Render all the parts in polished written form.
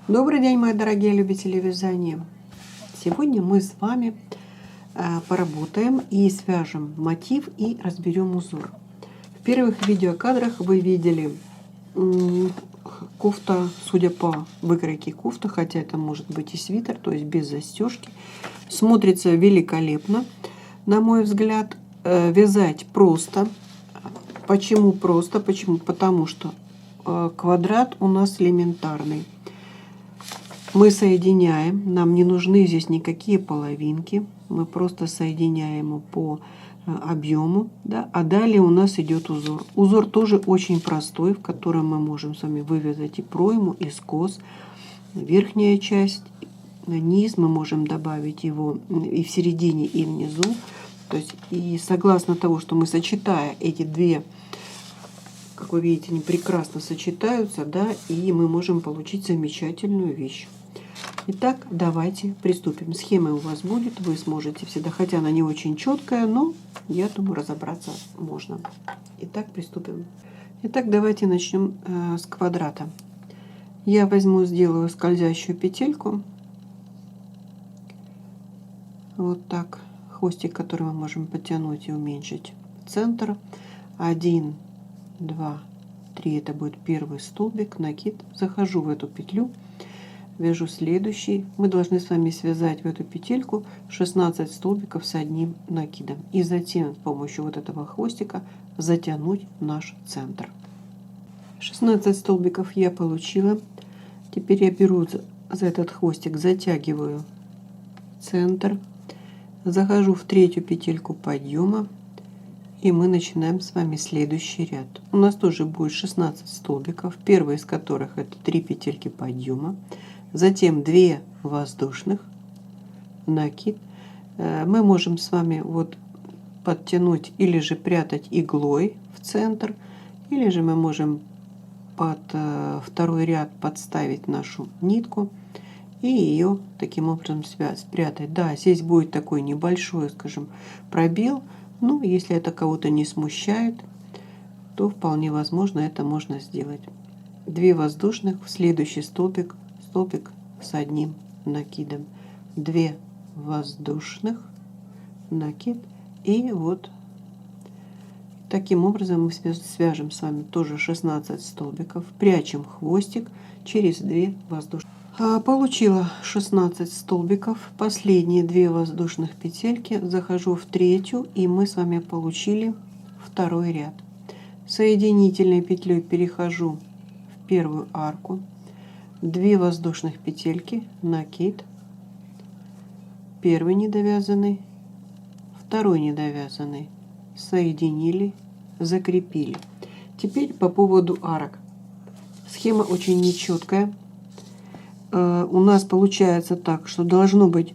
Добрый день, мои дорогие любители вязания! Сегодня мы с вами поработаем и свяжем мотив и разберем узор. В первых видеокадрах вы видели кофта, судя по выкройке кофта, хотя это может быть и свитер, то есть без застежки. Смотрится великолепно, на мой взгляд. Вязать просто. Почему просто? Потому что квадрат у нас элементарный. Мы соединяем, нам не нужны здесь никакие половинки, мы просто соединяем его по объему, да? А далее у нас идет узор. Узор тоже очень простой, в котором мы можем с вами вывязать и пройму, и скос, верхняя часть, низ, мы можем добавить его и в середине, и внизу. То есть, и согласно того, что мы, сочетая эти две, как вы видите, они прекрасно сочетаются, да, и мы можем получить замечательную вещь. Итак, давайте приступим. Схема у вас будет, вы сможете всегда, хотя она не очень четкая, но я думаю, разобраться можно. Итак, приступим. Итак, давайте начнем с квадрата. Я возьму, сделаю скользящую петельку. Вот так. Хвостик, который мы можем потянуть и уменьшить в центр. 1, 2, 3. Это будет первый столбик, накид. Захожу в эту петлю. Вяжу следующий. Мы должны с вами связать в эту петельку 16 столбиков с одним накидом. И затем с помощью вот этого хвостика затянуть наш центр. 16 столбиков я получила. Теперь я беру за этот хвостик, затягиваю центр. Захожу в третью петельку подъема. И мы начинаем с вами следующий ряд. У нас тоже будет 16 столбиков. Первый из которых это 3 петельки подъема. Затем 2 воздушных, накид. Мы можем с вами вот подтянуть или же прятать иглой в центр, или же мы можем под второй ряд подставить нашу нитку и ее таким образом спрятать. Да, здесь будет такой небольшой, скажем, пробел, но если это кого-то не смущает, то вполне возможно это можно сделать. 2 воздушных в следующий столбик с одним накидом, 2 воздушных, накид, и вот таким образом мы свяжем с вами тоже 16 столбиков, прячем хвостик через 2 воздушных. Получила 16 столбиков, последние 2 воздушных петельки, захожу в третью, и мы с вами получили второй ряд. Соединительной петлей перехожу в первую арку. 2 воздушных петельки, накид, первый недовязанный, второй недовязанный, соединили, закрепили. Теперь по поводу арок. Схема очень нечеткая. У нас получается так, что должно быть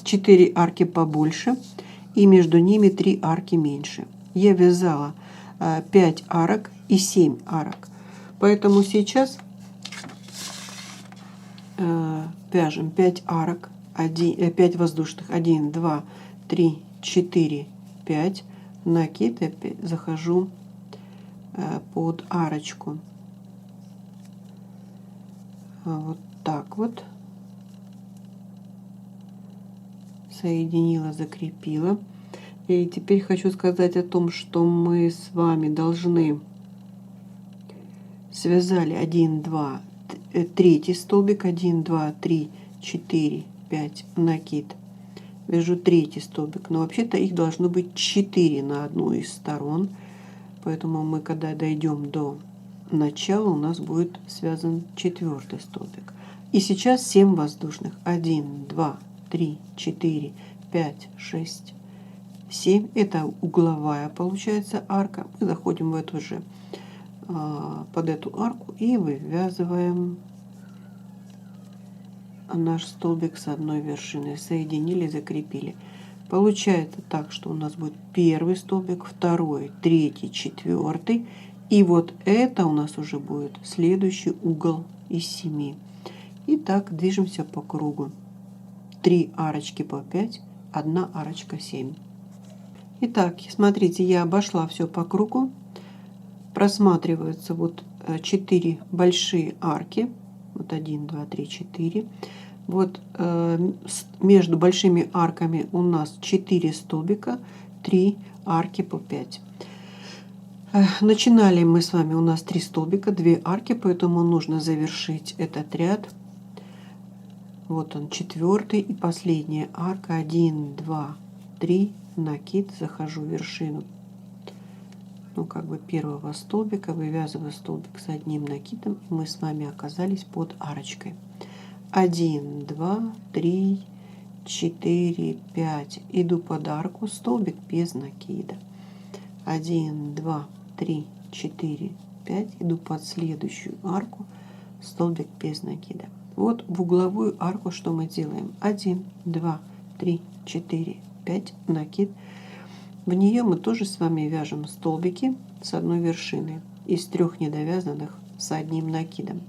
4 арки побольше и между ними 3 арки меньше. Я вязала 5 арок и 7 арок, поэтому сейчас вяжем 5 арок, 5 воздушных, 1, 2, 3, 4, 5, накид, опять захожу под арочку. Вот так вот. Соединила, закрепила. И теперь хочу сказать о том, что мы с вами должны связали 1, 2, третий столбик, 1, 2, 3, 4, 5, накид. Вяжу третий столбик, но вообще-то их должно быть 4 на одну из сторон. Поэтому мы, когда дойдем до начала, у нас будет связан 4-й столбик. И сейчас 7 воздушных. 1, 2, 3, 4, 5, 6, 7. Это угловая получается арка. Мы заходим в эту же, под эту арку и вывязываем наш столбик с одной вершины. Соединили, закрепили. Получается так, что у нас будет первый столбик, второй, третий, четвертый. И вот это у нас уже будет следующий угол из 7. И так движемся по кругу. 3 арочки по 5, 1 арочка 7. Итак, смотрите, я обошла все по кругу. Просматриваются вот 4 большие арки. Вот 1, 2, 3, 4. Вот между большими арками у нас 4 столбика, 3 арки по 5. Начинали мы с вами, у нас 3 столбика, 2 арки, поэтому нужно завершить этот ряд. Вот он, 4 и последняя арка. 1, 2, 3, накид, захожу в вершину, ну как бы первого столбика, вывязываю столбик с одним накидом, и мы с вами оказались под арочкой. 1, 2, 3, 4, 5. Иду под арку, столбик без накида. 1, 2, 3, 4, 5. Иду под следующую арку, столбик без накида. Вот в угловую арку что мы делаем? 1, 2, 3, 4, 5, накид. В нее мы тоже с вами вяжем столбики с одной вершины из 3 недовязанных с одним накидом.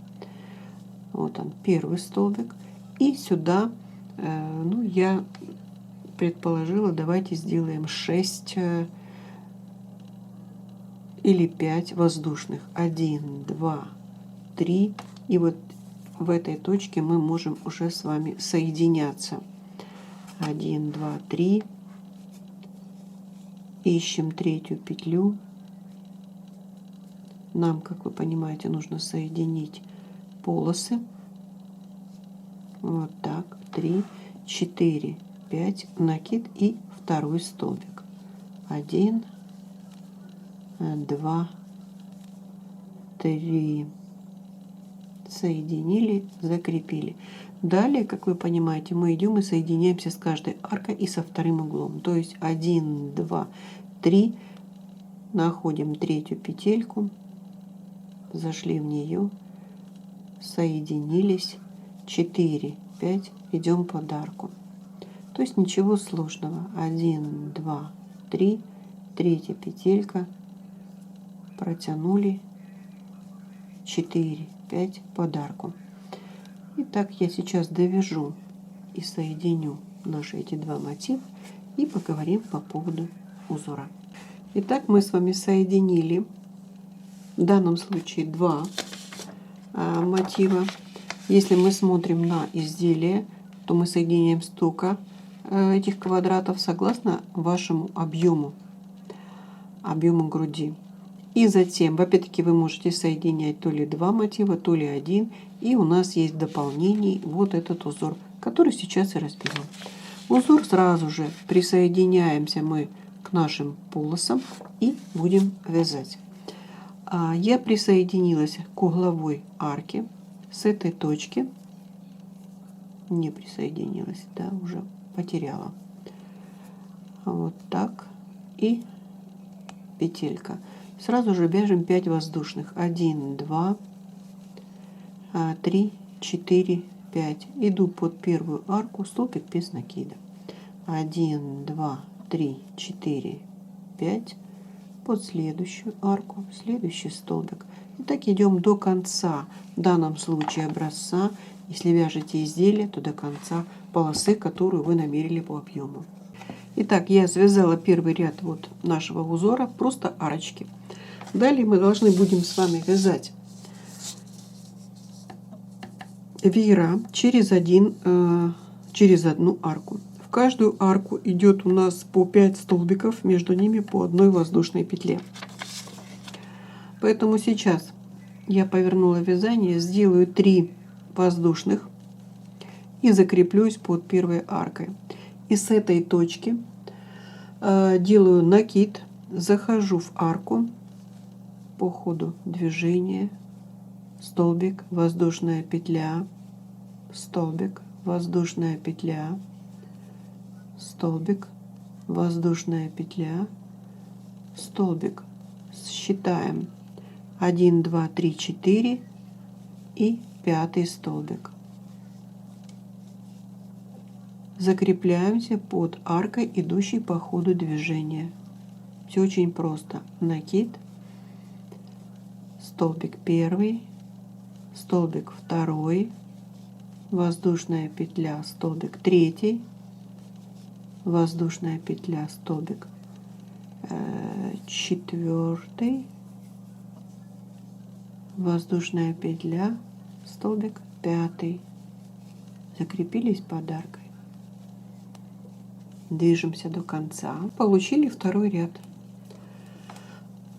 Вот он, первый столбик. И сюда, ну, я предположила, давайте сделаем 6 или 5 воздушных. 1, 2, 3. И вот в этой точке мы можем уже с вами соединяться. 1, 2, 3. Ищем третью петлю. Нам, как вы понимаете, нужно соединить полосы. Вот так. 3, 4, 5. Накид и второй столбик. 1, 2, 3. Соединили, закрепили. Далее, как вы понимаете, мы идем и соединяемся с каждой аркой и со вторым углом. То есть 1, 2, 3. Находим третью петельку, зашли в нее, соединились. 4, 5. Идем под арку. То есть ничего сложного. 1, 2, 3. Третья петелька. Протянули. 4, 5 под арку. Итак, я сейчас довяжу и соединю наши эти два мотива и поговорим по поводу узора. Итак, мы с вами соединили в данном случае два мотива. Если мы смотрим на изделие, то мы соединяем столько этих квадратов согласно вашему объему груди. И затем, опять-таки, вы можете соединять то ли два мотива, то ли один. И у нас есть в дополнении вот этот узор, который сейчас и разберем. Узор сразу же присоединяемся мы к нашим полосам и будем вязать. Я присоединилась к угловой арке с этой точки. Не присоединилась, да, уже потеряла. Вот так. И петелька. Сразу же вяжем 5 воздушных. 1, 2, 3, 4, 5. Иду под первую арку, столбик без накида. 1, 2, 3, 4, 5. Под следующую арку, следующий столбик. И так идем до конца, в данном случае образца. Если вяжете изделие, то до конца полосы, которую вы намерили по объему. Итак, я связала первый ряд вот нашего узора, просто арочки. Далее мы должны будем с вами вязать веера через одну арку. В каждую арку идет у нас по 5 столбиков, между ними по одной воздушной петле. Поэтому сейчас я повернула вязание, сделаю 3 воздушных и закреплюсь под первой аркой. И с этой точки делаю накид, захожу в арку по ходу движения, столбик, воздушная петля, столбик, воздушная петля, столбик, воздушная петля, столбик. Считаем 1, 2, 3, 4 и 5 столбик. Закрепляемся под аркой, идущей по ходу движения. Все очень просто. Накид, столбик первый, столбик второй, воздушная петля, столбик третий, воздушная петля, столбик четвертый, воздушная петля, столбик, 5, закрепились под аркой, движемся до конца, получили второй ряд,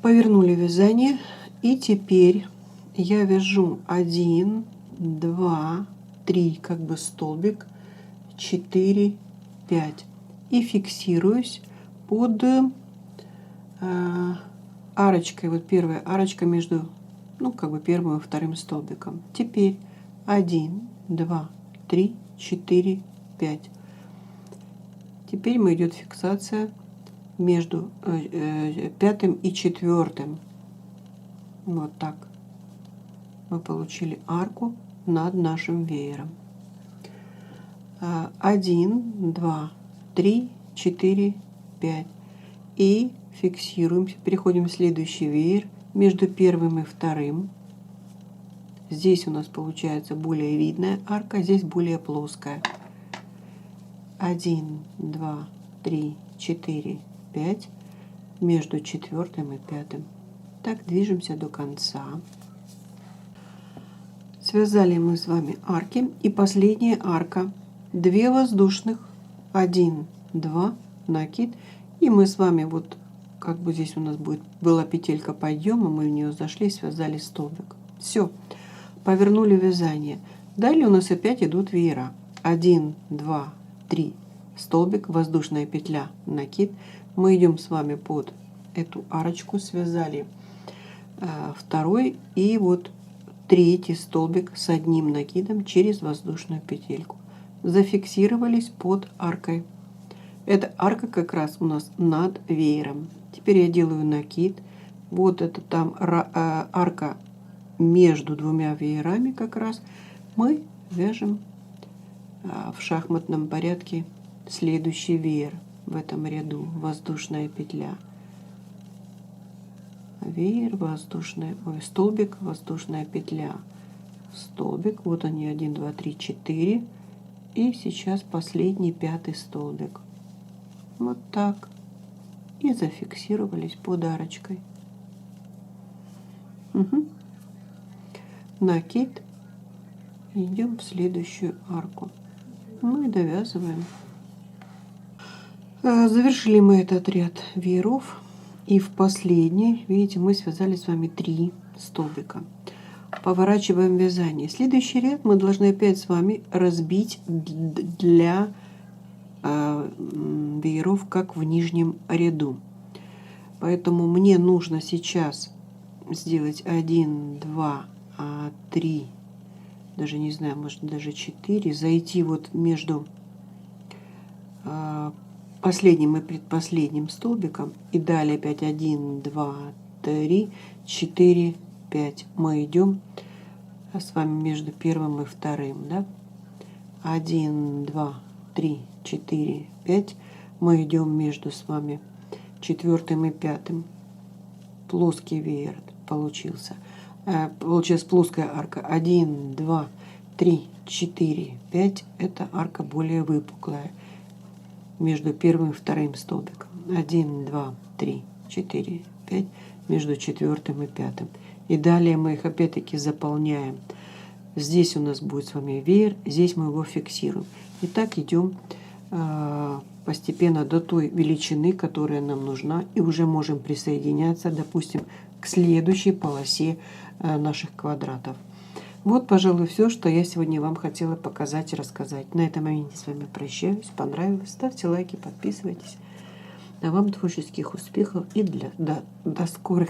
повернули вязание, и теперь я вяжу 1, 2, 3 как бы столбик, 4, 5 и фиксируюсь под арочкой, вот первая арочка между, ну, как бы первым и вторым столбиком. Теперь 1, 2, 3, 4, 5. Теперь идет фиксация между пятым и четвертым. Вот так. Мы получили арку над нашим веером. 1, 2, 3, 4, 5. И фиксируемся. Переходим в следующий веер между первым и вторым. Здесь у нас получается более видная арка, здесь более плоская. 1, 2, 3, 4, 5 между четвертым и пятым. Так движемся до конца. Связали мы с вами арки, и последняя арка, 2 воздушных, 1, 2, накид, и мы с вами вот как бы здесь у нас была петелька подъема, мы в нее зашли, связали столбик. Все, повернули вязание. Далее у нас опять идут веера. 1, 2, 3 столбик, воздушная петля, накид. Мы идем с вами под эту арочку, связали второй и вот третий столбик с одним накидом через воздушную петельку. Зафиксировались под аркой. Эта арка как раз у нас над веером. Теперь я делаю накид. Вот это там арка между двумя веерами как раз. Мы вяжем в шахматном порядке следующий веер в этом ряду. Воздушная петля. Веер, воздушная, столбик, воздушная петля. Столбик. Вот они, 1, 2, 3, 4. И сейчас последний 5 столбик. Вот так. И зафиксировались под арочкой. Угу. Накид. Идем в следующую арку. Мы довязываем. Завершили мы этот ряд вееров. И в последний, видите, мы связали с вами 3 столбика. Поворачиваем вязание. Следующий ряд мы должны опять с вами разбить для вееров, как в нижнем ряду. Поэтому мне нужно сейчас сделать 1, 2, 3, даже не знаю, может даже 4, зайти вот между последним и предпоследним столбиком, и далее опять 1, 2, 3, 4, 5. Мы идем с вами между первым и вторым, да? 1, 2, 3, 4, 5. Мы идем между с вами четвертым и пятым. Плоский веер получился. Получилась плоская арка. 1, 2, 3, 4, 5. Это арка более выпуклая. Между первым и вторым столбиком. 1, 2, 3, 4, 5. Между четвертым и пятым. И далее мы их опять-таки заполняем. Здесь у нас будет с вами веер. Здесь мы его фиксируем. И так идем постепенно до той величины, которая нам нужна. И уже можем присоединяться, допустим, к следующей полосе наших квадратов. Вот, пожалуй, все, что я сегодня вам хотела показать и рассказать. На этом моменте с вами прощаюсь. Понравилось? Ставьте лайки, подписывайтесь. А вам творческих успехов и до скорых